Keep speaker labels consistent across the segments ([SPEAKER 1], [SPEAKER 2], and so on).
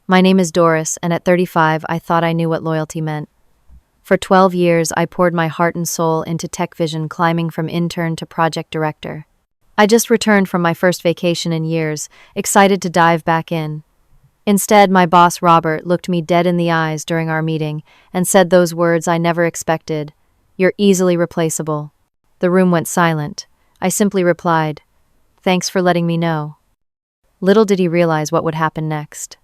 [SPEAKER 1] My name is Doris, and at 35, I thought I knew what loyalty meant. For 12 years, I poured my heart and soul into TechVision, climbing from intern to project director. I just returned from my first vacation in years, excited to dive back in. Instead, my boss Robert looked me dead in the eyes during our meeting and said those words I never expected: "You're easily replaceable." The room went silent. I simply replied, "Thanks for letting me know." Little did he realize what would happen next.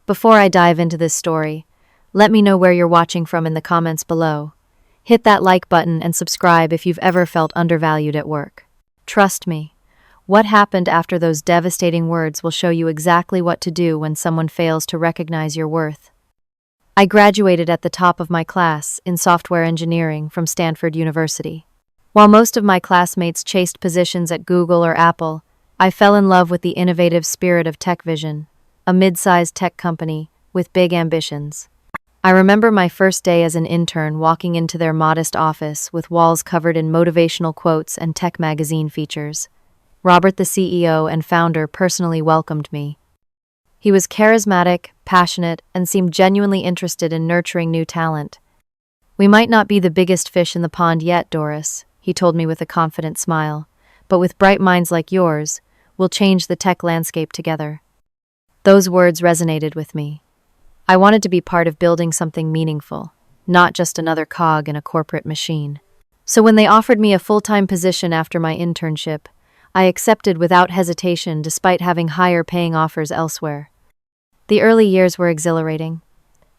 [SPEAKER 1] Before I dive into this story, let me know where you're watching from in the comments below. Hit that like button and subscribe if you've ever felt undervalued at work. Trust me, what happened after those devastating words will show you exactly what to do when someone fails to recognize your worth. I graduated at the top of my class in software engineering from Stanford University. While most of my classmates chased positions at Google or Apple, I fell in love with the innovative spirit of TechVision, a mid-sized tech company with big ambitions. I remember my first day as an intern walking into their modest office with walls covered in motivational quotes and tech magazine features. Robert, the CEO and founder, personally welcomed me. He was charismatic, passionate, and seemed genuinely interested in nurturing new talent. "We might not be the biggest fish in the pond yet, Doris," he told me with a confident smile, "but with bright minds like yours, we'll change the tech landscape together." Those words resonated with me. I wanted to be part of building something meaningful, not just another cog in a corporate machine. So when they offered me a full-time position after my internship, I accepted without hesitation despite having higher-paying offers elsewhere. The early years were exhilarating.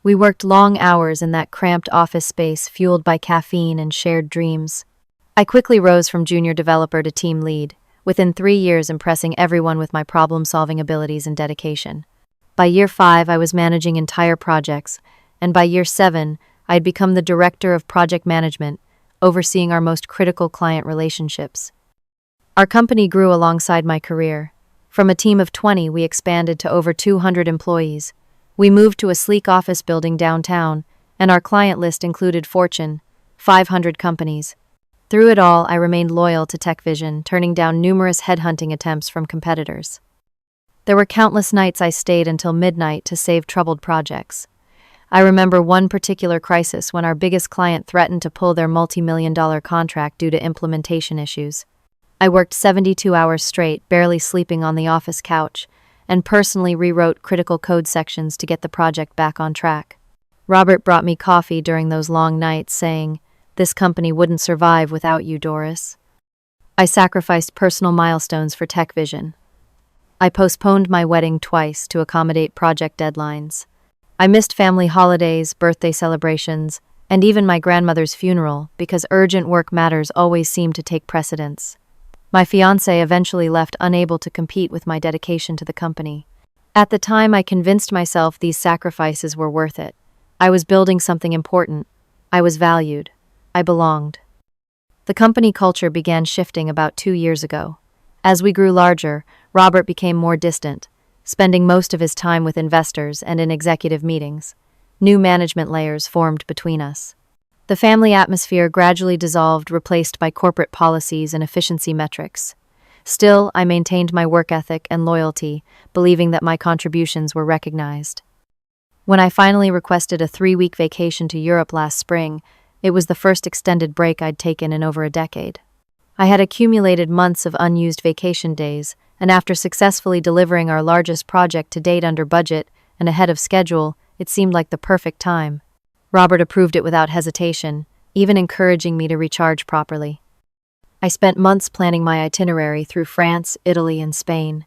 [SPEAKER 1] We worked long hours in that cramped office space fueled by caffeine and shared dreams. I quickly rose from junior developer to team lead, within 3 years impressing everyone with my problem-solving abilities and dedication. By year 5, I was managing entire projects, and by year 7, I had become the director of project management, overseeing our most critical client relationships. Our company grew alongside my career. From a team of 20, we expanded to over 200 employees. We moved to a sleek office building downtown, and our client list included Fortune 500 companies. Through it all, I remained loyal to TechVision, turning down numerous headhunting attempts from competitors. There were countless nights I stayed until midnight to save troubled projects. I remember one particular crisis when our biggest client threatened to pull their multi-million-dollar contract due to implementation issues. I worked 72 hours straight, barely sleeping on the office couch, and personally rewrote critical code sections to get the project back on track. Robert brought me coffee during those long nights, saying, "This company wouldn't survive without you, Doris." I sacrificed personal milestones for TechVision. I postponed my wedding twice to accommodate project deadlines. I missed family holidays, birthday celebrations, and even my grandmother's funeral because urgent work matters always seemed to take precedence. My fiancé eventually left, unable to compete with my dedication to the company. At the time, I convinced myself these sacrifices were worth it. I was building something important. I was valued. I belonged. The company culture began shifting about 2 years ago. As we grew larger, Robert became more distant, spending most of his time with investors and in executive meetings. New management layers formed between us. The family atmosphere gradually dissolved, replaced by corporate policies and efficiency metrics. Still, I maintained my work ethic and loyalty, believing that my contributions were recognized. When I finally requested a 3-week vacation to Europe last spring, it was the first extended break I'd taken in over a decade. I had accumulated months of unused vacation days, and after successfully delivering our largest project to date under budget and ahead of schedule, it seemed like the perfect time. Robert approved it without hesitation, even encouraging me to recharge properly. I spent months planning my itinerary through France, Italy, and Spain.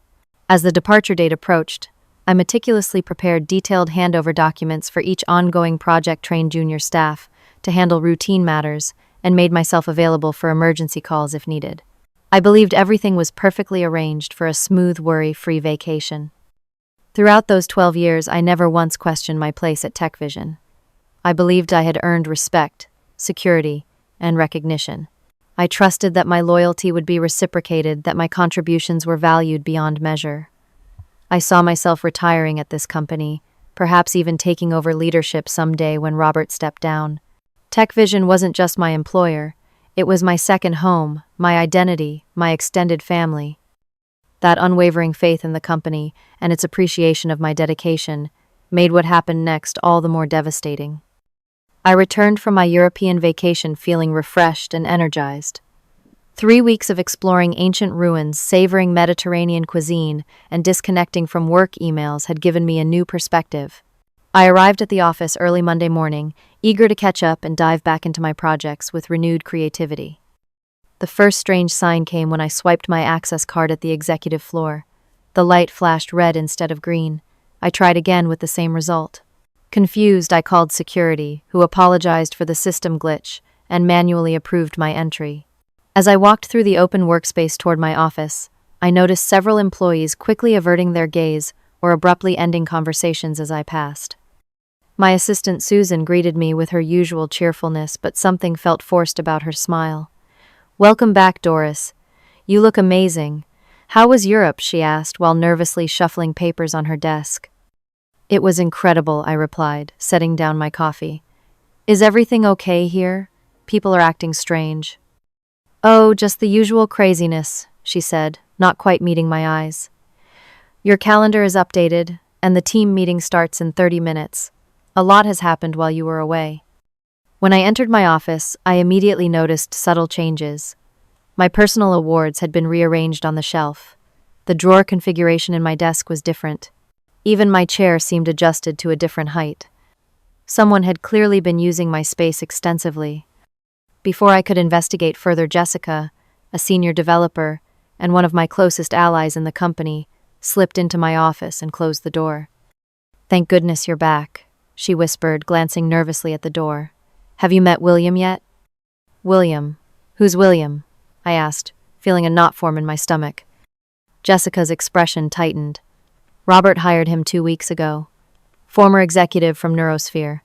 [SPEAKER 1] As the departure date approached, I meticulously prepared detailed handover documents for each ongoing project, trained junior staff to handle routine matters, and made myself available for emergency calls if needed. I believed everything was perfectly arranged for a smooth, worry-free vacation. Throughout those 12 years, I never once questioned my place at TechVision. I believed I had earned respect, security, and recognition. I trusted that my loyalty would be reciprocated, that my contributions were valued beyond measure. I saw myself retiring at this company, perhaps even taking over leadership someday when Robert stepped down. TechVision wasn't just my employer, it was my second home, my identity, my extended family. That unwavering faith in the company and its appreciation of my dedication made what happened next all the more devastating. I returned from my European vacation feeling refreshed and energized. 3 weeks of exploring ancient ruins, savoring Mediterranean cuisine, and disconnecting from work emails had given me a new perspective. I arrived at the office early Monday morning, eager to catch up and dive back into my projects with renewed creativity. The first strange sign came when I swiped my access card at the executive floor. The light flashed red instead of green. I tried again with the same result. Confused, I called security, who apologized for the system glitch and manually approved my entry. As I walked through the open workspace toward my office, I noticed several employees quickly averting their gaze or abruptly ending conversations as I passed. My assistant Susan greeted me with her usual cheerfulness, but something felt forced about her smile. "Welcome back, Doris. You look amazing. How was Europe?" she asked while nervously shuffling papers on her desk. "It was incredible," I replied, setting down my coffee. "Is everything okay here? People are acting strange." "Oh, just the usual craziness," she said, not quite meeting my eyes. "Your calendar is updated, and the team meeting starts in 30 minutes. A lot has happened while you were away." When I entered my office, I immediately noticed subtle changes. My personal awards had been rearranged on the shelf. The drawer configuration in my desk was different. Even my chair seemed adjusted to a different height. Someone had clearly been using my space extensively. Before I could investigate further, Jessica, a senior developer and one of my closest allies in the company, slipped into my office and closed the door. "Thank goodness you're back," she whispered, glancing nervously at the door. "Have you met William yet?" "William? Who's William?" I asked, feeling a knot form in my stomach. Jessica's expression tightened. "Robert hired him 2 weeks ago. Former executive from Neurosphere.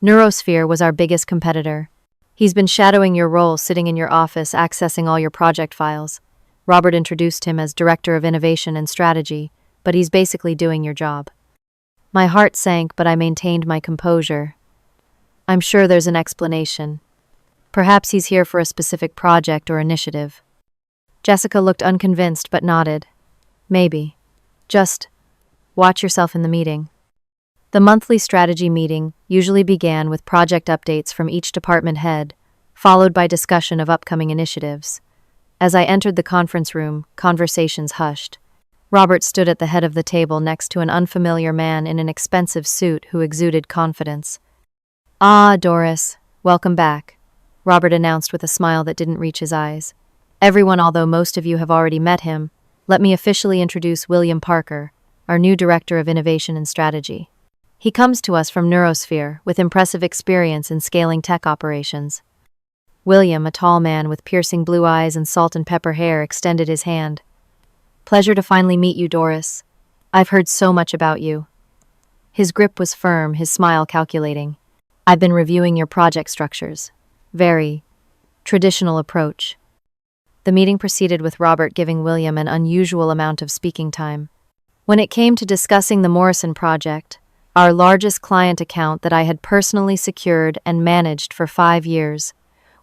[SPEAKER 1] Neurosphere was our biggest competitor. He's been shadowing your role, sitting in your office, accessing all your project files. Robert introduced him as Director of Innovation and Strategy, but he's basically doing your job." My heart sank, but I maintained my composure. "I'm sure there's an explanation. Perhaps he's here for a specific project or initiative." Jessica looked unconvinced but nodded. "Maybe. Just watch yourself in the meeting." The monthly strategy meeting usually began with project updates from each department head, followed by discussion of upcoming initiatives. As I entered the conference room, conversations hushed. Robert stood at the head of the table next to an unfamiliar man in an expensive suit who exuded confidence. "Ah, Doris, welcome back," Robert announced with a smile that didn't reach his eyes. "Everyone, although most of you have already met him, let me officially introduce William Parker, our new Director of Innovation and Strategy. He comes to us from Neurosphere with impressive experience in scaling tech operations." William, a tall man with piercing blue eyes and salt and pepper hair, extended his hand. "Pleasure to finally meet you, Doris. I've heard so much about you." His grip was firm, his smile calculating. "I've been reviewing your project structures. Very traditional approach." The meeting proceeded with Robert giving William an unusual amount of speaking time. When it came to discussing the Morrison project, our largest client account that I had personally secured and managed for 5 years,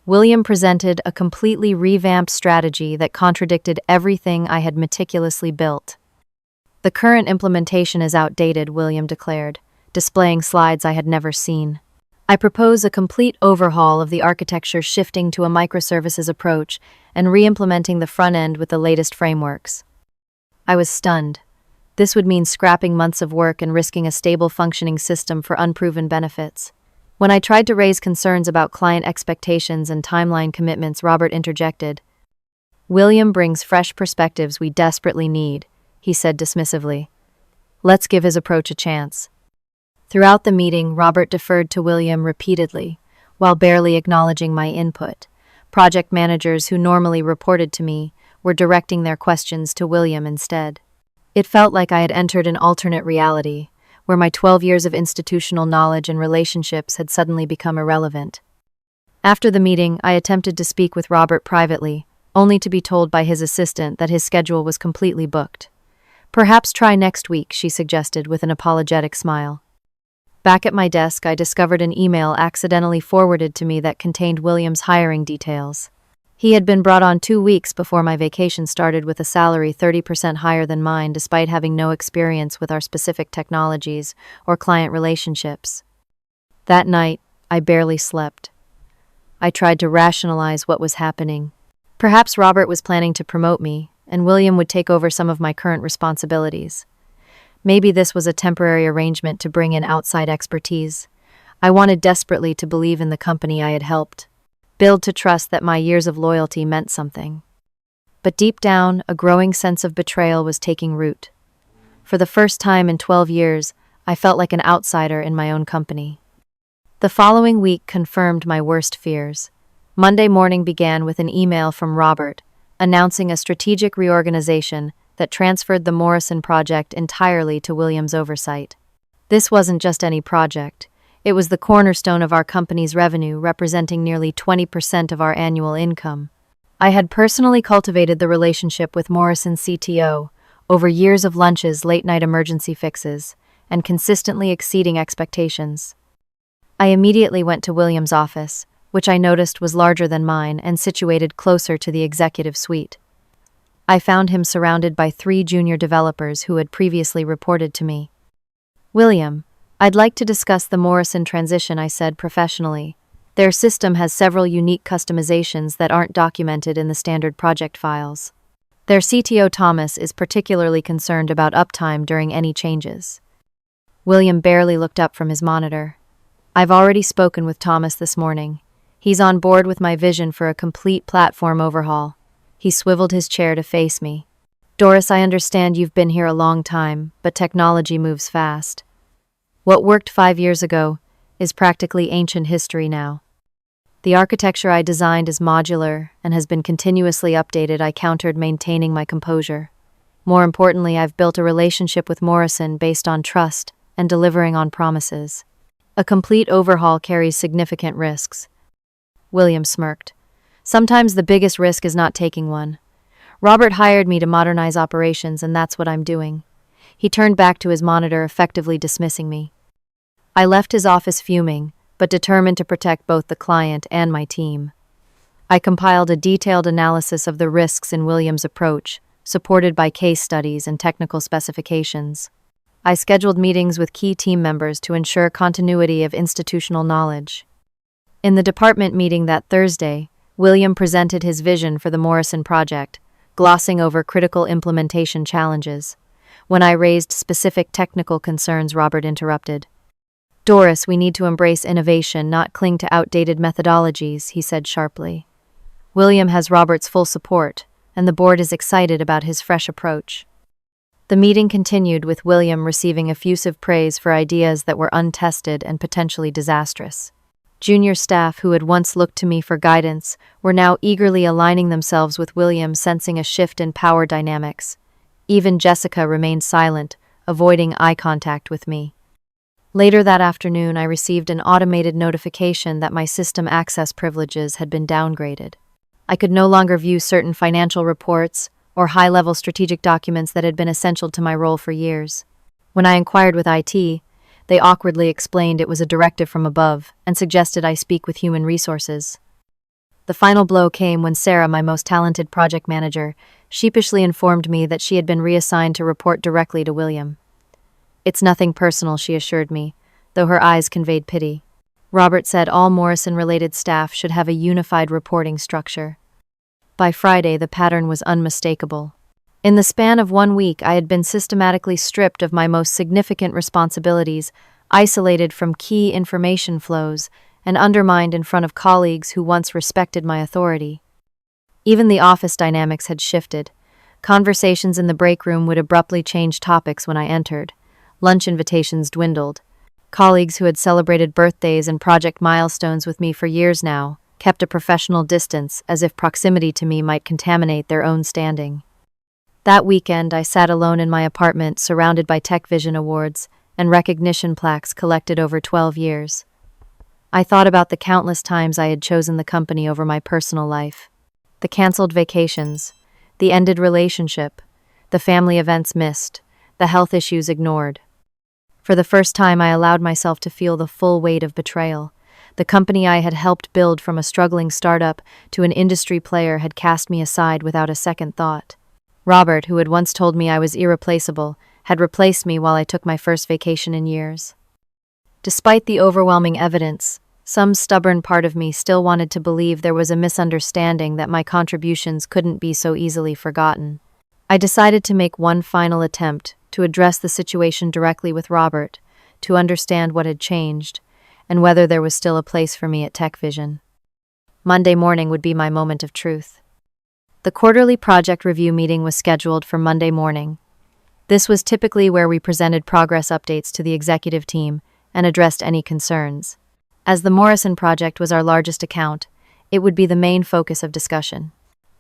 [SPEAKER 1] William presented a completely revamped strategy that contradicted everything I had meticulously built. "The current implementation is outdated," William declared, displaying slides I had never seen. "I propose a complete overhaul of the architecture, shifting to a microservices approach and re-implementing the front end with the latest frameworks." I was stunned. This would mean scrapping months of work and risking a stable functioning system for unproven benefits. When I tried to raise concerns about client expectations and timeline commitments, Robert interjected. "William brings fresh perspectives we desperately need," he said dismissively. "Let's give his approach a chance." Throughout the meeting, Robert deferred to William repeatedly, while barely acknowledging my input. Project managers who normally reported to me were directing their questions to William instead. It felt like I had entered an alternate reality, where my 12 years of institutional knowledge and relationships had suddenly become irrelevant. After the meeting, I attempted to speak with Robert privately, only to be told by his assistant that his schedule was completely booked. "Perhaps try next week," she suggested with an apologetic smile. Back at my desk, I discovered an email accidentally forwarded to me that contained William's hiring details. He had been brought on 2 weeks before my vacation started with a salary 30% higher than mine despite having no experience with our specific technologies or client relationships. That night, I barely slept. I tried to rationalize what was happening. Perhaps Robert was planning to promote me, and William would take over some of my current responsibilities. Maybe this was a temporary arrangement to bring in outside expertise. I wanted desperately to believe in the company I had helped, build to trust that my years of loyalty meant something. But deep down, a growing sense of betrayal was taking root. For the first time in 12 years, I felt like an outsider in my own company. The following week confirmed my worst fears. Monday morning began with an email from Robert, announcing a strategic reorganization that transferred the Morrison project entirely to William's oversight. This wasn't just any project. It was the cornerstone of our company's revenue, representing nearly 20% of our annual income. I had personally cultivated the relationship with Morrison's CTO over years of lunches, late-night emergency fixes, and consistently exceeding expectations. I immediately went to William's office, which I noticed was larger than mine and situated closer to the executive suite. I found him surrounded by 3 junior developers who had previously reported to me. "William, I'd like to discuss the Morrison transition," I said professionally. "Their system has several unique customizations that aren't documented in the standard project files. Their CTO Thomas is particularly concerned about uptime during any changes." William barely looked up from his monitor. "I've already spoken with Thomas this morning. He's on board with my vision for a complete platform overhaul." He swiveled his chair to face me. "Doris, I understand you've been here a long time, but technology moves fast. What worked 5 years ago is practically ancient history now. The architecture I designed is modular and has been continuously updated." I countered, maintaining my composure. "More importantly, I've built a relationship with Morrison based on trust and delivering on promises. A complete overhaul carries significant risks." William smirked. "Sometimes the biggest risk is not taking one. Robert hired me to modernize operations, and that's what I'm doing." He turned back to his monitor, effectively dismissing me. I left his office fuming, but determined to protect both the client and my team. I compiled a detailed analysis of the risks in William's approach, supported by case studies and technical specifications. I scheduled meetings with key team members to ensure continuity of institutional knowledge. In the department meeting that Thursday, William presented his vision for the Morrison project, glossing over critical implementation challenges. When I raised specific technical concerns, Robert interrupted. "Doris, we need to embrace innovation, not cling to outdated methodologies," he said sharply. William has Robert's full support, and the board is excited about his fresh approach. The meeting continued with William receiving effusive praise for ideas that were untested and potentially disastrous. Junior staff who had once looked to me for guidance were now eagerly aligning themselves with William, sensing a shift in power dynamics. Even Jessica remained silent, avoiding eye contact with me. Later that afternoon, I received an automated notification that my system access privileges had been downgraded. I could no longer view certain financial reports or high-level strategic documents that had been essential to my role for years. When I inquired with IT, they awkwardly explained it was a directive from above and suggested I speak with human resources. The final blow came when Sarah, my most talented project manager, sheepishly informed me that she had been reassigned to report directly to William. "It's nothing personal," she assured me, though her eyes conveyed pity. Robert said all Morrison-related staff should have a unified reporting structure. By Friday, the pattern was unmistakable. In the span of 1 week, I had been systematically stripped of my most significant responsibilities, isolated from key information flows, and undermined in front of colleagues who once respected my authority. Even the office dynamics had shifted. Conversations in the break room would abruptly change topics when I entered. Lunch invitations dwindled. Colleagues who had celebrated birthdays and project milestones with me for years now kept a professional distance, as if proximity to me might contaminate their own standing. That weekend, I sat alone in my apartment, surrounded by Tech Vision awards and recognition plaques collected over 12 years. I thought about the countless times I had chosen the company over my personal life. The canceled vacations, the ended relationship, the family events missed, the health issues ignored. For the first time, I allowed myself to feel the full weight of betrayal. The company I had helped build from a struggling startup to an industry player had cast me aside without a second thought. Robert, who had once told me I was irreplaceable, had replaced me while I took my first vacation in years. Despite the overwhelming evidence, some stubborn part of me still wanted to believe there was a misunderstanding that my contributions couldn't be so easily forgotten. I decided to make one final attempt to address the situation directly with Robert, to understand what had changed, and whether there was still a place for me at TechVision. Monday morning would be my moment of truth. The quarterly project review meeting was scheduled for Monday morning. This was typically where we presented progress updates to the executive team and addressed any concerns. As the Morrison project was our largest account, it would be the main focus of discussion.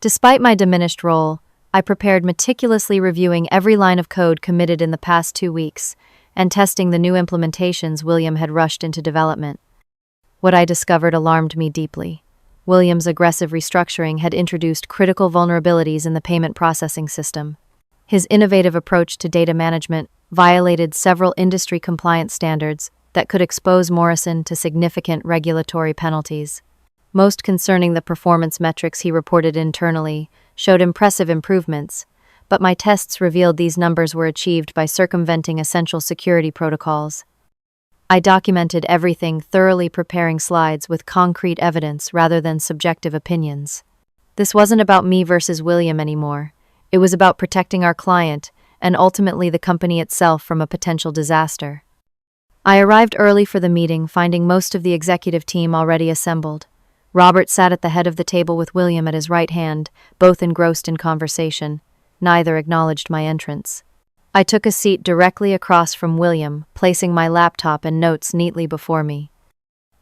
[SPEAKER 1] Despite my diminished role, I prepared meticulously reviewing every line of code committed in the past 2 weeks and testing the new implementations William had rushed into development. What I discovered alarmed me deeply. William's aggressive restructuring had introduced critical vulnerabilities in the payment processing system. His innovative approach to data management violated several industry compliance standards that could expose Morrison to significant regulatory penalties. Most concerning, the performance metrics he reported internally showed impressive improvements, but my tests revealed these numbers were achieved by circumventing essential security protocols. I documented everything, thoroughly preparing slides with concrete evidence rather than subjective opinions. This wasn't about me versus William anymore. It was about protecting our client and ultimately the company itself from a potential disaster. I arrived early for the meeting, finding most of the executive team already assembled. Robert sat at the head of the table with William at his right hand, both engrossed in conversation. Neither acknowledged my entrance. I took a seat directly across from William, placing my laptop and notes neatly before me.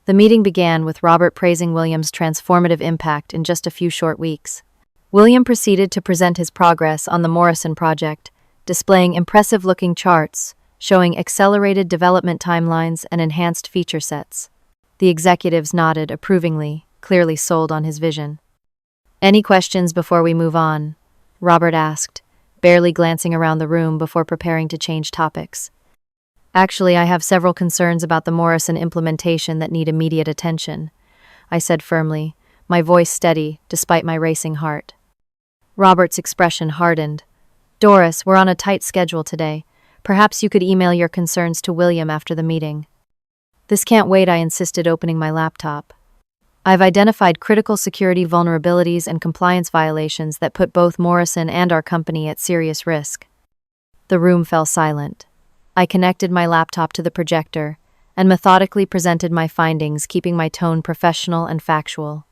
[SPEAKER 1] The meeting began with Robert praising William's transformative impact in just a few short weeks. William proceeded to present his progress on the Morrison project, displaying impressive-looking charts, showing accelerated development timelines and enhanced feature sets. The executives nodded approvingly, clearly sold on his vision. "Any questions before we move on?" Robert asked, barely glancing around the room before preparing to change topics. "Actually, I have several concerns about the Morrison implementation that need immediate attention," I said firmly, my voice steady despite my racing heart. Robert's expression hardened. "Doris, we're on a tight schedule today. Perhaps you could email your concerns to William after the meeting." "This can't wait," I insisted, opening my laptop. "I've identified critical security vulnerabilities and compliance violations that put both Morrison and our company at serious risk." The room fell silent. I connected my laptop to the projector and methodically presented my findings, keeping my tone professional and factual.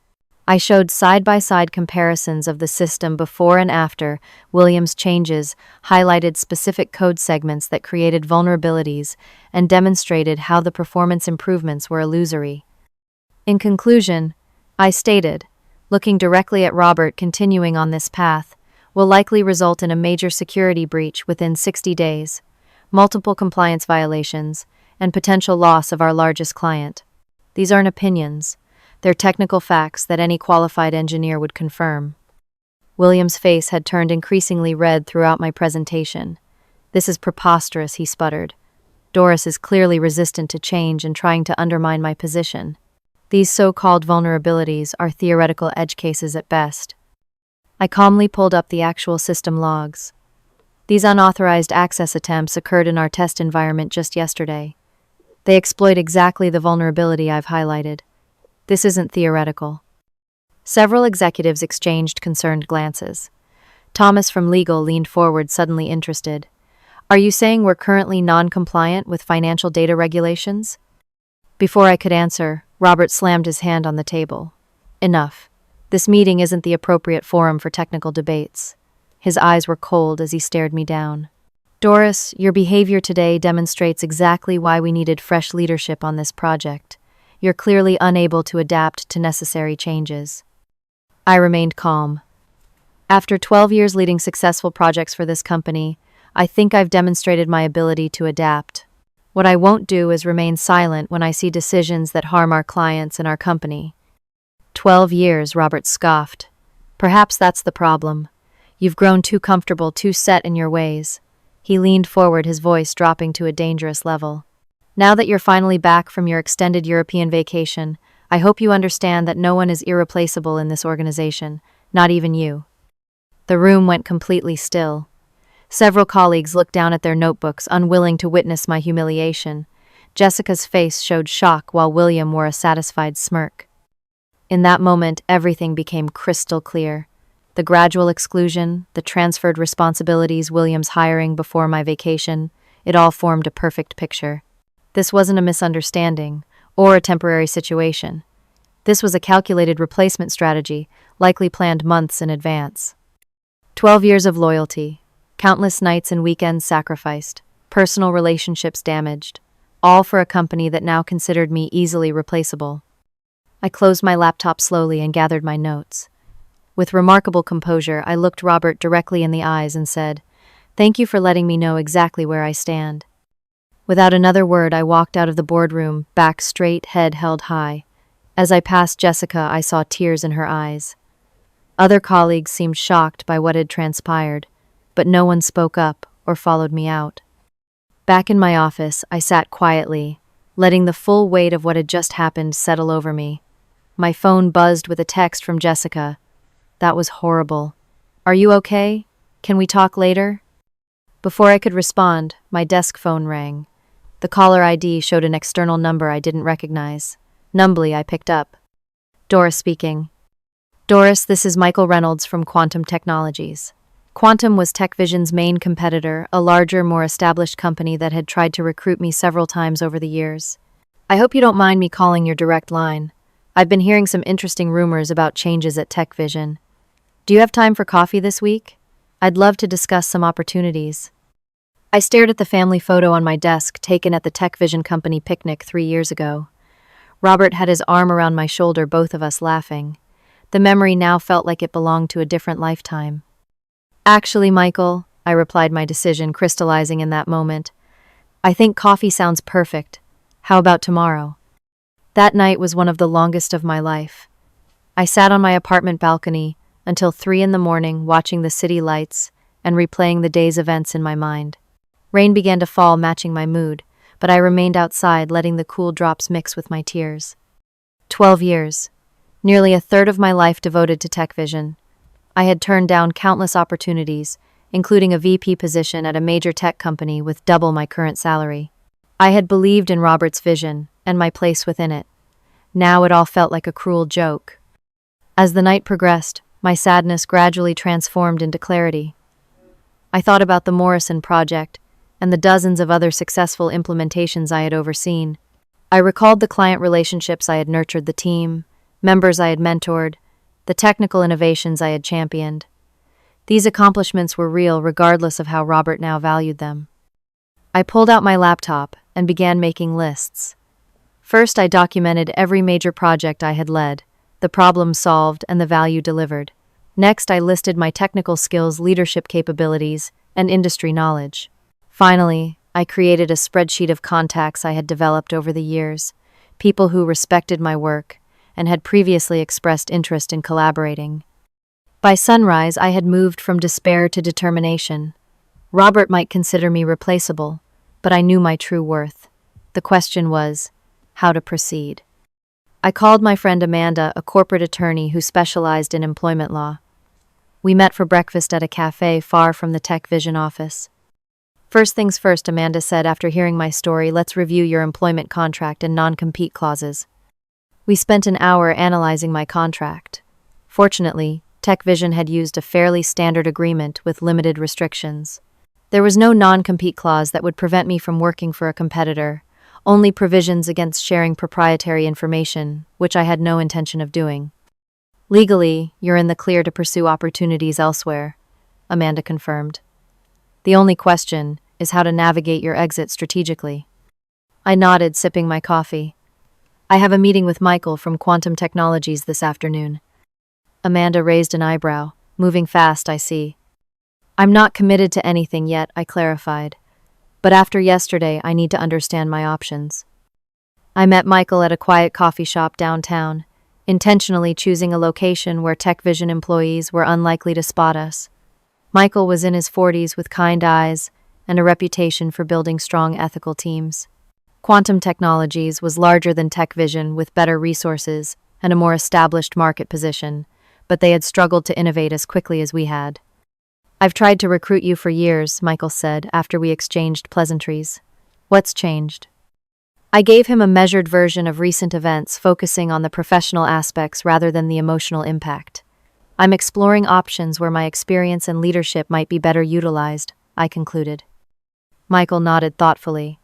[SPEAKER 1] I showed side-by-side comparisons of the system before and after William's changes, highlighted specific code segments that created vulnerabilities, and demonstrated how the performance improvements were illusory. In conclusion, I stated, looking directly at Robert, continuing on this path will likely result in a major security breach within 60 days, multiple compliance violations, and potential loss of our largest client. These aren't opinions. They're technical facts that any qualified engineer would confirm. William's face had turned increasingly red throughout my presentation. "This is preposterous," he sputtered. "Doris is clearly resistant to change and trying to undermine my position. These so-called vulnerabilities are theoretical edge cases at best." I calmly pulled up the actual system logs. "These unauthorized access attempts occurred in our test environment just yesterday. They exploit exactly the vulnerability I've highlighted. This isn't theoretical." Several executives exchanged concerned glances. Thomas from legal leaned forward, suddenly interested. "Are you saying we're currently non-compliant with financial data regulations?" Before I could answer, Robert slammed his hand on the table. "Enough. This meeting isn't the appropriate forum for technical debates." His eyes were cold as he stared me down. "Doris, your behavior today demonstrates exactly why we needed fresh leadership on this project. You're clearly unable to adapt to necessary changes." I remained calm. After 12 years leading successful projects for this company, I think I've demonstrated my ability to adapt. What I won't do is remain silent when I see decisions that harm our clients and our company. 12 years, Robert scoffed. "Perhaps that's the problem. You've grown too comfortable, too set in your ways." He leaned forward, his voice dropping to a dangerous level. "Now that you're finally back from your extended European vacation, I hope you understand that no one is irreplaceable in this organization, not even you." The room went completely still. Several colleagues looked down at their notebooks, unwilling to witness my humiliation. Jessica's face showed shock while William wore a satisfied smirk. In that moment, everything became crystal clear. The gradual exclusion, the transferred responsibilities, William's hiring before my vacation, it all formed a perfect picture. This wasn't a misunderstanding or a temporary situation. This was a calculated replacement strategy, likely planned months in advance. 12 years of loyalty, countless nights and weekends sacrificed, personal relationships damaged, all for a company that now considered me easily replaceable. I closed my laptop slowly and gathered my notes. With remarkable composure, I looked Robert directly in the eyes and said, "Thank you for letting me know exactly where I stand." Without another word, I walked out of the boardroom, back straight, head held high. As I passed Jessica, I saw tears in her eyes. Other colleagues seemed shocked by what had transpired, but no one spoke up or followed me out. Back in my office, I sat quietly, letting the full weight of what had just happened settle over me. My phone buzzed with a text from Jessica. "That was horrible. Are you okay? Can we talk later?" Before I could respond, my desk phone rang. The caller ID showed an external number I didn't recognize. Numbly, I picked up. Doris speaking. "Doris, this is Michael Reynolds from Quantum Technologies." Quantum was TechVision's main competitor, a larger, more established company that had tried to recruit me several times over the years. "I hope you don't mind me calling your direct line. I've been hearing some interesting rumors about changes at TechVision. Do you have time for coffee this week? I'd love to discuss some opportunities." I stared at the family photo on my desk taken at the TechVision company picnic 3 years ago. Robert had his arm around my shoulder, both of us laughing. The memory now felt like it belonged to a different lifetime. "Actually, Michael," I replied, my decision crystallizing in that moment, "I think coffee sounds perfect. How about tomorrow?" That night was one of the longest of my life. I sat on my apartment balcony until 3 in the morning, watching the city lights and replaying the day's events in my mind. Rain began to fall, matching my mood, but I remained outside, letting the cool drops mix with my tears. 12 years. Nearly a third of my life devoted to TechVision. I had turned down countless opportunities, including a VP position at a major tech company with double my current salary. I had believed in Robert's vision and my place within it. Now it all felt like a cruel joke. As the night progressed, my sadness gradually transformed into clarity. I thought about the Morrison project and the dozens of other successful implementations I had overseen. I recalled the client relationships I had nurtured, the team, members I had mentored, the technical innovations I had championed. These accomplishments were real regardless of how Robert now valued them. I pulled out my laptop and began making lists. First, I documented every major project I had led, the problems solved, and the value delivered. Next, I listed my technical skills, leadership capabilities, and industry knowledge. Finally, I created a spreadsheet of contacts I had developed over the years, people who respected my work and had previously expressed interest in collaborating. By sunrise, I had moved from despair to determination. Robert might consider me replaceable, but I knew my true worth. The question was, how to proceed. I called my friend Amanda, a corporate attorney who specialized in employment law. We met for breakfast at a cafe far from the TechVision office. "First things first," Amanda said after hearing my story, "let's review your employment contract and non-compete clauses." We spent an hour analyzing my contract. Fortunately, TechVision had used a fairly standard agreement with limited restrictions. There was no non-compete clause that would prevent me from working for a competitor, only provisions against sharing proprietary information, which I had no intention of doing. "Legally, you're in the clear to pursue opportunities elsewhere," Amanda confirmed. "The only question is how to navigate your exit strategically." I nodded, sipping my coffee. "I have a meeting with Michael from Quantum Technologies this afternoon." Amanda raised an eyebrow. "Moving fast, I see." "I'm not committed to anything yet," I clarified. "But after yesterday, I need to understand my options." I met Michael at a quiet coffee shop downtown, intentionally choosing a location where TechVision employees were unlikely to spot us. Michael was in his 40s with kind eyes and a reputation for building strong ethical teams. Quantum Technologies was larger than TechVision with better resources and a more established market position, but they had struggled to innovate as quickly as we had. "I've tried to recruit you for years," Michael said after we exchanged pleasantries. "What's changed?" I gave him a measured version of recent events, focusing on the professional aspects rather than the emotional impact. "I'm exploring options where my experience and leadership might be better utilized," I concluded. Michael nodded thoughtfully.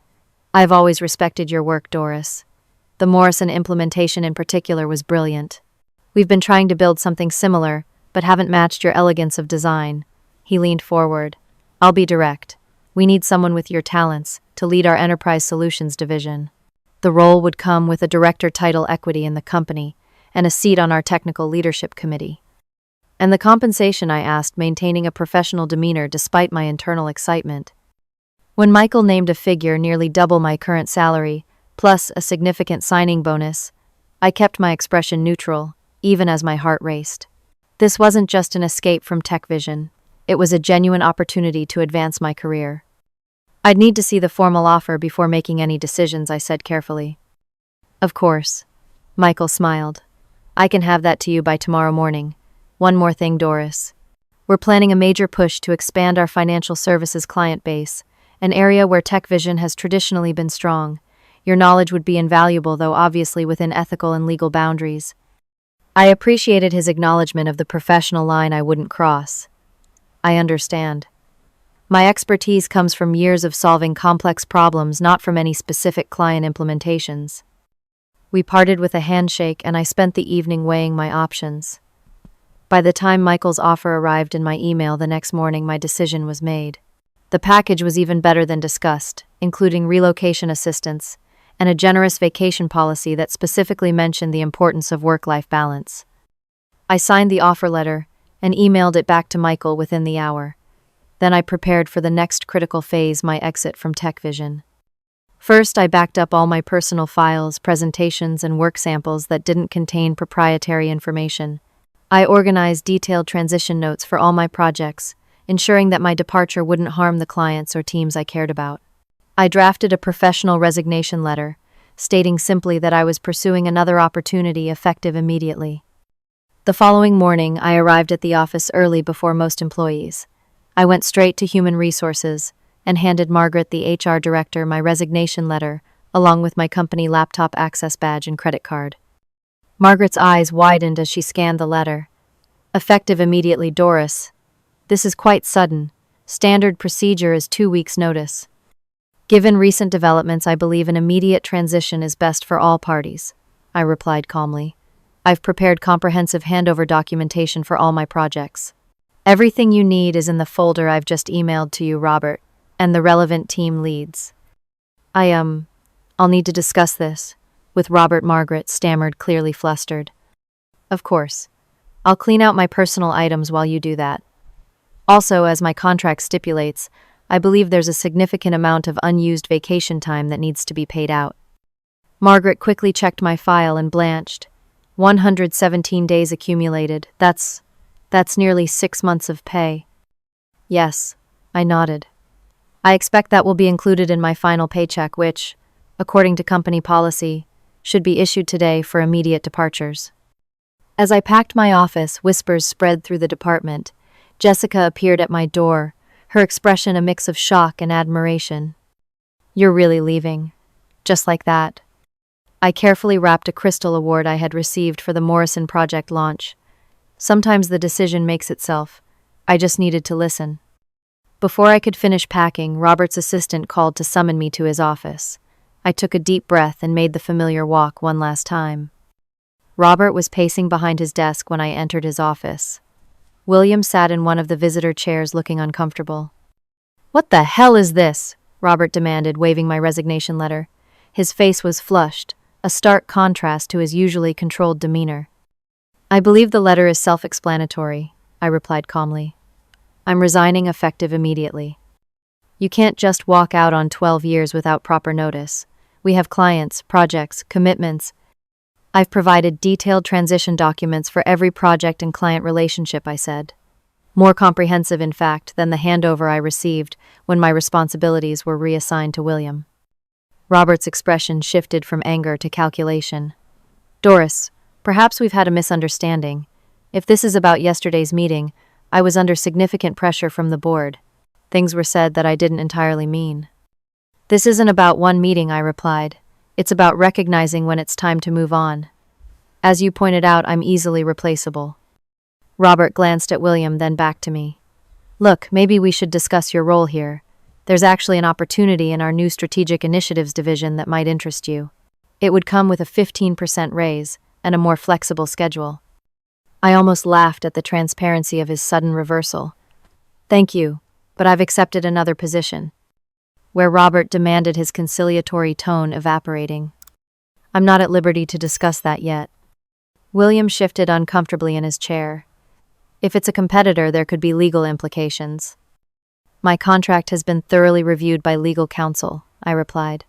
[SPEAKER 1] "I've always respected your work, Doris. The Morrison implementation in particular was brilliant. We've been trying to build something similar, but haven't matched your elegance of design." He leaned forward. "I'll be direct. We need someone with your talents to lead our Enterprise Solutions division. The role would come with a director title equity in the company and a seat on our technical leadership committee." "And the compensation?" I asked, maintaining a professional demeanor despite my internal excitement. When Michael named a figure nearly double my current salary, plus a significant signing bonus, I kept my expression neutral, even as my heart raced. This wasn't just an escape from TechVision. It was a genuine opportunity to advance my career. "I'd need to see the formal offer before making any decisions," I said carefully. "Of course." Michael smiled. "I can have that to you by tomorrow morning. One more thing, Doris. We're planning a major push to expand our financial services client base, an area where TechVision has traditionally been strong. Your knowledge would be invaluable, though obviously within ethical and legal boundaries." I appreciated his acknowledgement of the professional line I wouldn't cross. "I understand. My expertise comes from years of solving complex problems, not from any specific client implementations." We parted with a handshake, and I spent the evening weighing my options. By the time Michael's offer arrived in my email the next morning, my decision was made. The package was even better than discussed, including relocation assistance and a generous vacation policy that specifically mentioned the importance of work-life balance. I signed the offer letter and emailed it back to Michael within the hour. Then I prepared for the next critical phase, my exit from TechVision. First, I backed up all my personal files, presentations, and work samples that didn't contain proprietary information. I organized detailed transition notes for all my projects, ensuring that my departure wouldn't harm the clients or teams I cared about. I drafted a professional resignation letter, stating simply that I was pursuing another opportunity effective immediately. The following morning, I arrived at the office early before most employees. I went straight to Human Resources and handed Margaret, the HR director, my resignation letter, along with my company laptop access badge and credit card. Margaret's eyes widened as she scanned the letter. "Effective immediately, Doris. This is quite sudden. Standard procedure is 2 weeks' notice." "Given recent developments, I believe an immediate transition is best for all parties," I replied calmly. "I've prepared comprehensive handover documentation for all my projects. Everything you need is in the folder I've just emailed to you, Robert, and the relevant team leads." I'll need to discuss this with Robert," Margaret stammered, clearly flustered. "Of course. I'll clean out my personal items while you do that. Also, as my contract stipulates, I believe there's a significant amount of unused vacation time that needs to be paid out." Margaret quickly checked my file and blanched. 117 days accumulated. That's nearly 6 months of pay. "Yes," I nodded. "I expect that will be included in my final paycheck, which, according to company policy, should be issued today for immediate departures." As I packed my office, whispers spread through the department. Jessica appeared at my door, her expression a mix of shock and admiration. "You're really leaving? Just like that?" I carefully wrapped a crystal award I had received for the Morrison project launch. Sometimes the decision makes itself. I just needed to listen. Before I could finish packing, Robert's assistant called to summon me to his office. I took a deep breath and made the familiar walk one last time. Robert was pacing behind his desk when I entered his office. William sat in one of the visitor chairs looking uncomfortable. "What the hell is this?" Robert demanded, waving my resignation letter. His face was flushed, a stark contrast to his usually controlled demeanor. "I believe the letter is self-explanatory," I replied calmly. "I'm resigning effective immediately. You can't just walk out on 12 years without proper notice. We have clients, projects, commitments. I've provided detailed transition documents for every project and client relationship," I said. More comprehensive, in fact, than the handover I received when my responsibilities were reassigned to William. Robert's expression shifted from anger to calculation. Doris, perhaps we've had a misunderstanding. If this is about yesterday's meeting, I was under significant pressure from the board. Things were said that I didn't entirely mean. This isn't about one meeting, I replied. It's about recognizing when it's time to move on. As you pointed out, I'm easily replaceable. Robert glanced at William, then back to me. Look, maybe we should discuss your role here. There's actually an opportunity in our new Strategic Initiatives division that might interest you. It would come with a 15% raise and a more flexible schedule. I almost laughed at the transparency of his sudden reversal. Thank you, but I've accepted another position. Where Robert demanded, his conciliatory tone evaporating. I'm not at liberty to discuss that yet. William shifted uncomfortably in his chair. If it's a competitor, there could be legal implications. My contract has been thoroughly reviewed by legal counsel, I replied.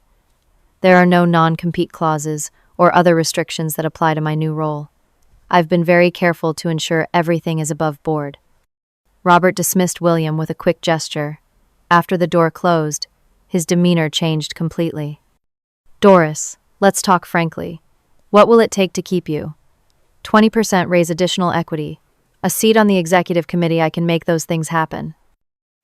[SPEAKER 1] There are no non-compete clauses or other restrictions that apply to my new role. I've been very careful to ensure everything is above board. Robert dismissed William with a quick gesture. After the door closed, his demeanor changed completely. Doris, let's talk frankly. What will it take to keep you? 20% raise, additional equity. A seat on the executive committee, I can make those things happen.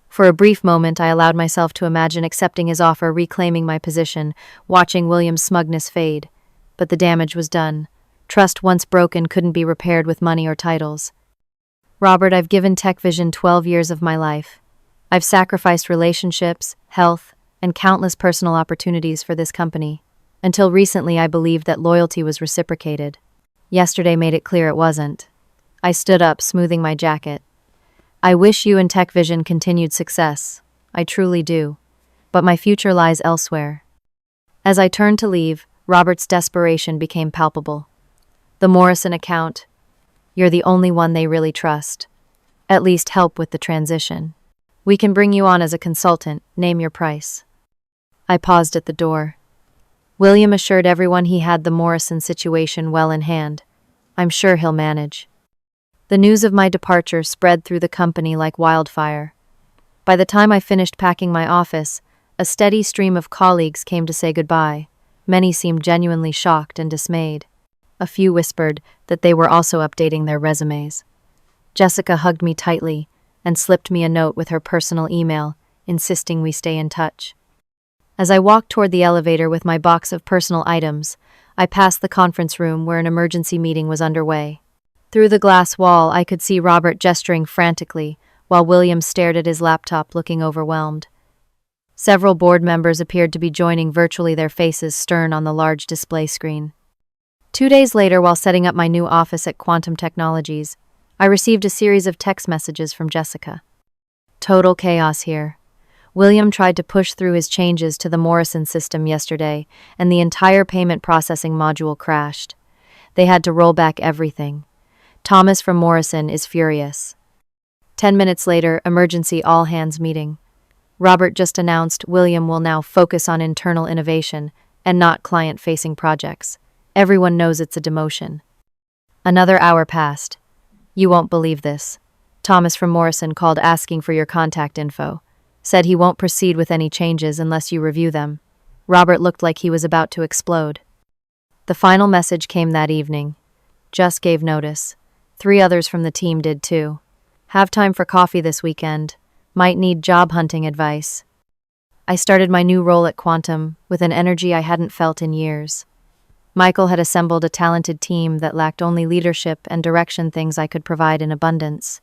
[SPEAKER 1] For a brief moment, I allowed myself to imagine accepting his offer, reclaiming my position, watching William's smugness fade. But the damage was done. Trust once broken couldn't be repaired with money or titles. Robert, I've given TechVision 12 years of my life. I've sacrificed relationships, health, and countless personal opportunities for this company. Until recently, I believed that loyalty was reciprocated. Yesterday made it clear it wasn't. I stood up, smoothing my jacket. I wish you and TechVision continued success. I truly do. But my future lies elsewhere. As I turned to leave, Robert's desperation became palpable. The Morrison account. You're the only one they really trust. At least help with the transition. We can bring you on as a consultant. Name your price. I paused at the door. William assured everyone he had the Morrison situation well in hand. I'm sure he'll manage. The news of my departure spread through the company like wildfire. By the time I finished packing my office, a steady stream of colleagues came to say goodbye. Many seemed genuinely shocked and dismayed. A few whispered that they were also updating their resumes. Jessica hugged me tightly and slipped me a note with her personal email, insisting we stay in touch. As I walked toward the elevator with my box of personal items, I passed the conference room where an emergency meeting was underway. Through the glass wall, I could see Robert gesturing frantically, while William stared at his laptop, looking overwhelmed. Several board members appeared to be joining virtually, their faces stern on the large display screen. 2 days later, while setting up my new office at Quantum Technologies, I received a series of text messages from Jessica. Total chaos here. William tried to push through his changes to the Morrison system yesterday, and the entire payment processing module crashed. They had to roll back everything. Thomas from Morrison is furious. 10 minutes later, emergency all-hands meeting. Robert just announced William will now focus on internal innovation and not client-facing projects. Everyone knows it's a demotion. Another hour passed. You won't believe this. Thomas from Morrison called asking for your contact info. Said he won't proceed with any changes unless you review them. Robert looked like he was about to explode. The final message came that evening. Just gave notice. 3 others from the team did too. Have time for coffee this weekend. Might need job hunting advice. I started my new role at Quantum with an energy I hadn't felt in years. Michael had assembled a talented team that lacked only leadership and direction, things I could provide in abundance.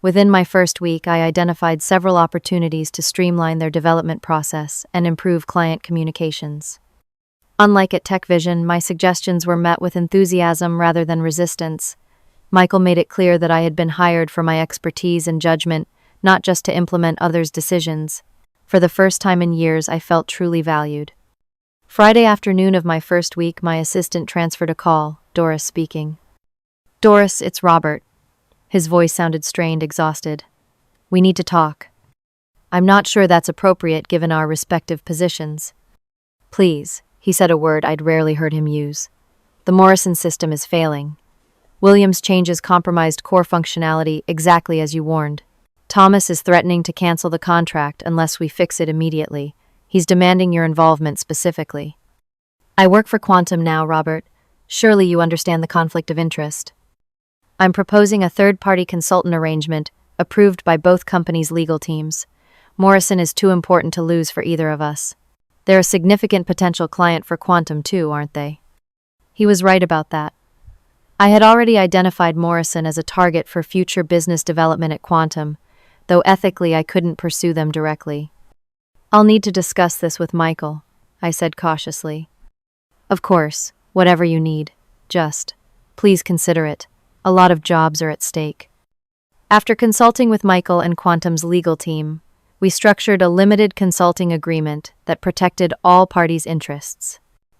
[SPEAKER 1] Within my first week, I identified several opportunities to streamline their development process and improve client communications. Unlike at TechVision, my suggestions were met with enthusiasm rather than resistance. Michael made it clear that I had been hired for my expertise and judgment, not just to implement others' decisions. For the first time in years, I felt truly valued. Friday afternoon of my first week, my assistant transferred a call, Doris speaking. Doris, it's Robert. His voice sounded strained, exhausted. We need to talk. I'm not sure that's appropriate given our respective positions. Please, he said, a word I'd rarely heard him use. The Morrison system is failing. Williams' changes compromised core functionality exactly as you warned. Thomas is threatening to cancel the contract unless we fix it immediately. He's demanding your involvement specifically. I work for Quantum now, Robert. Surely you understand the conflict of interest. I'm proposing a third-party consultant arrangement approved by both companies' legal teams. Morrison is too important to lose for either of us. They're a significant potential client for Quantum too, aren't they? He was right about that. I had already identified Morrison as a target for future business development at Quantum, though ethically I couldn't pursue them directly. I'll need to discuss this with Michael, I said cautiously. Of course, whatever you need. Just, please consider it. A lot of jobs are at stake. After consulting with Michael and Quantum's legal team, we structured a limited consulting agreement that protected all parties' interests.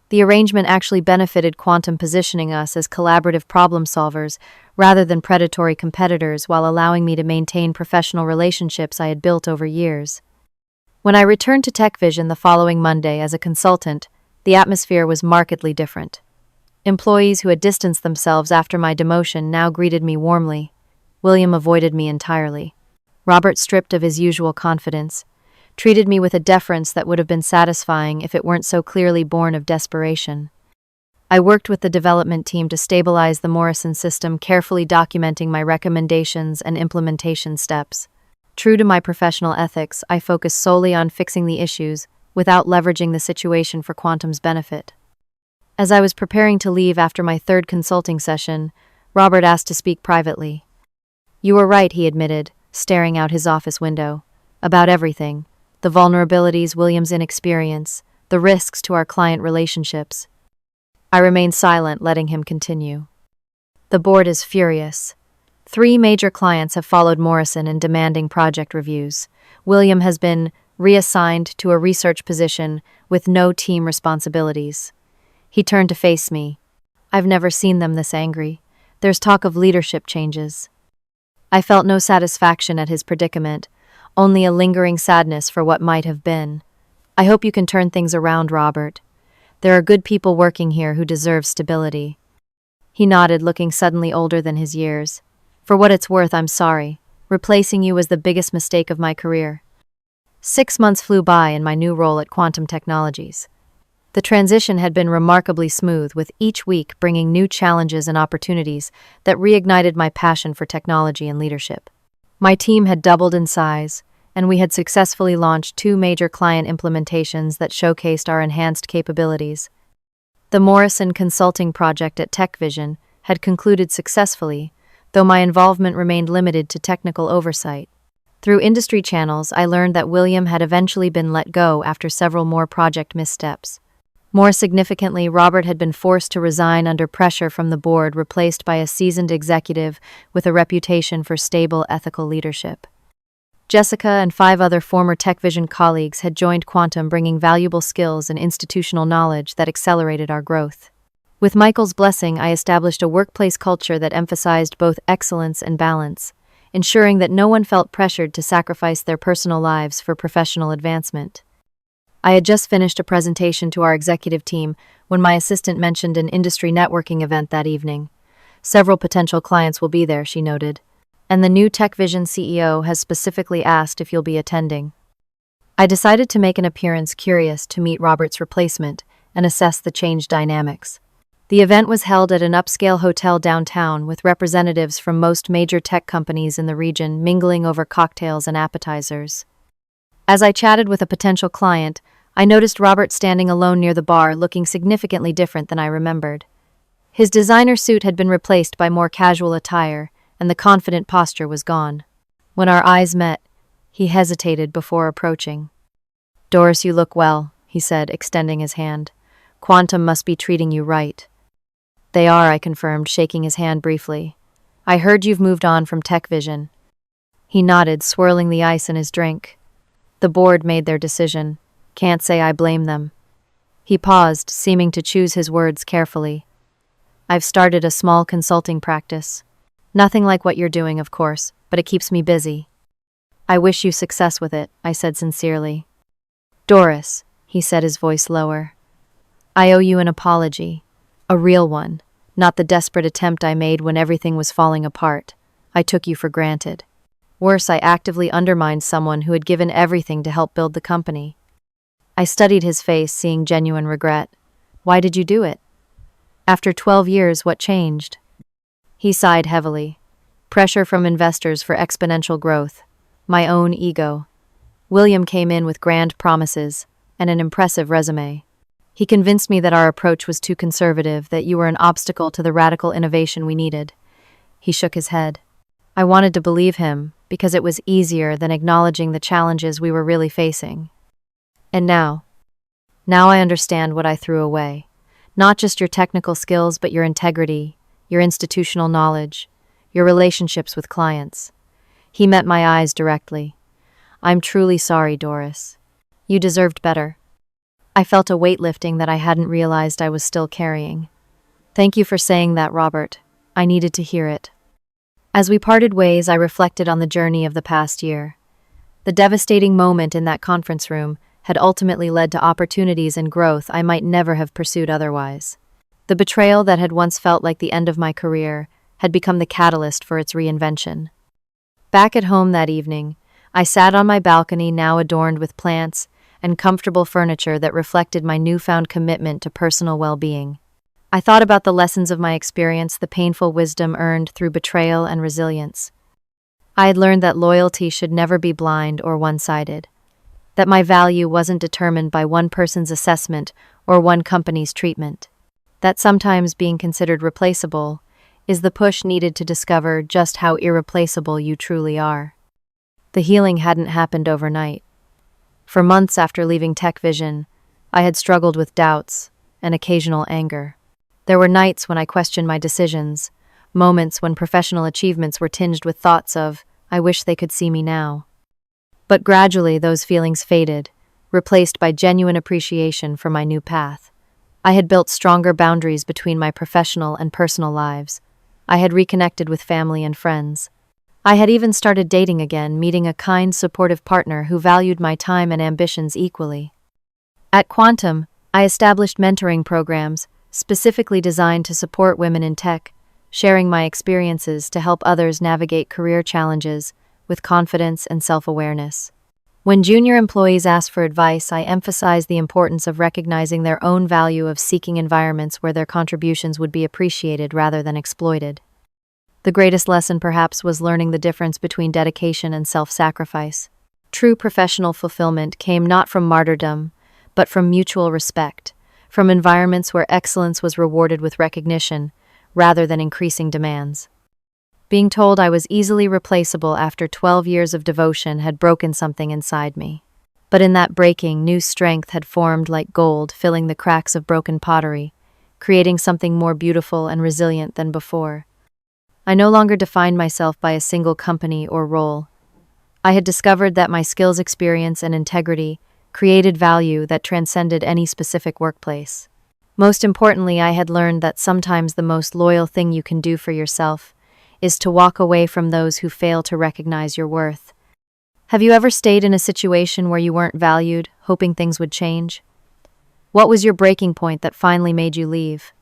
[SPEAKER 1] The arrangement actually benefited Quantum, positioning us as collaborative problem solvers rather than predatory competitors, while allowing me to maintain professional relationships I had built over years. When I returned to TechVision the following Monday as a consultant, the atmosphere was markedly different. Employees who had distanced themselves after my demotion now greeted me warmly. William avoided me entirely. Robert, stripped of his usual confidence, treated me with a deference that would have been satisfying if it weren't so clearly born of desperation. I worked with the development team to stabilize the Morrison system, carefully documenting my recommendations and implementation steps. True to my professional ethics, I focused solely on fixing the issues without leveraging the situation for Quantum's benefit. As I was preparing to leave after my third consulting session, Robert asked to speak privately. You were right, he admitted, staring out his office window. About everything. The vulnerabilities, William's inexperience, the risks to our client relationships. I remained silent, letting him continue. The board is furious. 3 major clients have followed Morrison in demanding project reviews. William has been reassigned to a research position with no team responsibilities. He turned to face me. I've never seen them this angry. There's talk of leadership changes. I felt no satisfaction at his predicament, only a lingering sadness for what might have been. I hope you can turn things around, Robert. There are good people working here who deserve stability. He nodded, looking suddenly older than his years. For what it's worth, I'm sorry. Replacing you was the biggest mistake of my career. 6 months flew by in my new role at Quantum Technologies. The transition had been remarkably smooth, with each week bringing new challenges and opportunities that reignited my passion for technology and leadership. My team had doubled in size, and we had successfully launched 2 major client implementations that showcased our enhanced capabilities. The Morrison consulting project at TechVision had concluded successfully, though my involvement remained limited to technical oversight. Through industry channels, I learned that William had eventually been let go after several more project missteps. More significantly, Robert had been forced to resign under pressure from the board, replaced by a seasoned executive with a reputation for stable, ethical leadership. Jessica and 5 other former TechVision colleagues had joined Quantum, bringing valuable skills and institutional knowledge that accelerated our growth. With Michael's blessing, I established a workplace culture that emphasized both excellence and balance, ensuring that no one felt pressured to sacrifice their personal lives for professional advancement. I had just finished a presentation to our executive team when my assistant mentioned an industry networking event that evening. Several potential clients will be there, she noted, and the new TechVision CEO has specifically asked if you'll be attending. I decided to make an appearance, curious to meet Robert's replacement and assess the change dynamics. The event was held at an upscale hotel downtown, with representatives from most major tech companies in the region mingling over cocktails and appetizers. As I chatted with a potential client, I noticed Robert standing alone near the bar, looking significantly different than I remembered. His designer suit had been replaced by more casual attire, and the confident posture was gone. When our eyes met, he hesitated before approaching. Doris, you look well, he said, extending his hand. Quantum must be treating you right. They are, I confirmed, shaking his hand briefly. I heard you've moved on from TechVision. He nodded, swirling the ice in his drink. The board made their decision. Can't say I blame them. He paused, seeming to choose his words carefully. I've started a small consulting practice. Nothing like what you're doing, of course, but it keeps me busy. I wish you success with it, I said sincerely. Doris, he said, his voice lower. I owe you an apology. A real one, not the desperate attempt I made when everything was falling apart. I took you for granted. Worse, I actively undermined someone who had given everything to help build the company. I studied his face, seeing genuine regret. Why did you do it? After 12 years, what changed? He sighed heavily. Pressure from investors for exponential growth. My own ego. William came in with grand promises and an impressive resume. He convinced me that our approach was too conservative, that you were an obstacle to the radical innovation we needed. He shook his head. I wanted to believe him because it was easier than acknowledging the challenges we were really facing. And now I understand what I threw away. Not just your technical skills, but your integrity, your institutional knowledge, your relationships with clients. He met my eyes directly. I'm truly sorry, Doris. You deserved better. I felt a weight lifting that I hadn't realized I was still carrying. Thank you for saying that, Robert. I needed to hear it. As we parted ways, I reflected on the journey of the past year. The devastating moment in that conference room had ultimately led to opportunities and growth I might never have pursued otherwise. The betrayal that had once felt like the end of my career had become the catalyst for its reinvention. Back at home that evening, I sat on my balcony, now adorned with plants and comfortable furniture that reflected my newfound commitment to personal well-being. I thought about the lessons of my experience, the painful wisdom earned through betrayal and resilience. I had learned that loyalty should never be blind or one-sided, that my value wasn't determined by one person's assessment or one company's treatment, that sometimes being considered replaceable is the push needed to discover just how irreplaceable you truly are. The healing hadn't happened overnight. For months after leaving TechVision, I had struggled with doubts and occasional anger. There were nights when I questioned my decisions, moments when professional achievements were tinged with thoughts of, I wish they could see me now. But gradually those feelings faded, replaced by genuine appreciation for my new path. I had built stronger boundaries between my professional and personal lives. I had reconnected with family and friends. I had even started dating again, meeting a kind, supportive partner who valued my time and ambitions equally. At Quantum, I established mentoring programs specifically designed to support women in tech, sharing my experiences to help others navigate career challenges with confidence and self-awareness. When junior employees asked for advice, I emphasized the importance of recognizing their own value, of seeking environments where their contributions would be appreciated rather than exploited. The greatest lesson, perhaps, was learning the difference between dedication and self-sacrifice. True professional fulfillment came not from martyrdom, but from mutual respect, from environments where excellence was rewarded with recognition, rather than increasing demands. Being told I was easily replaceable after 12 years of devotion had broken something inside me. But in that breaking, new strength had formed like gold, filling the cracks of broken pottery, creating something more beautiful and resilient than before. I no longer defined myself by a single company or role. I had discovered that my skills, experience, and integrity created value that transcended any specific workplace. Most importantly, I had learned that sometimes the most loyal thing you can do for yourself is to walk away from those who fail to recognize your worth. Have you ever stayed in a situation where you weren't valued, hoping things would change? What was your breaking point that finally made you leave?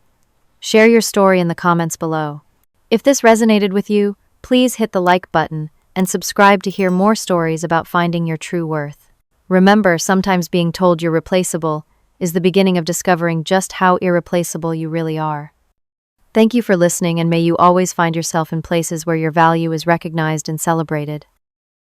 [SPEAKER 1] Share your story in the comments below. If this resonated with you, please hit the like button and subscribe to hear more stories about finding your true worth. Remember, sometimes being told you're replaceable is the beginning of discovering just how irreplaceable you really are. Thank you for listening, and may you always find yourself in places where your value is recognized and celebrated.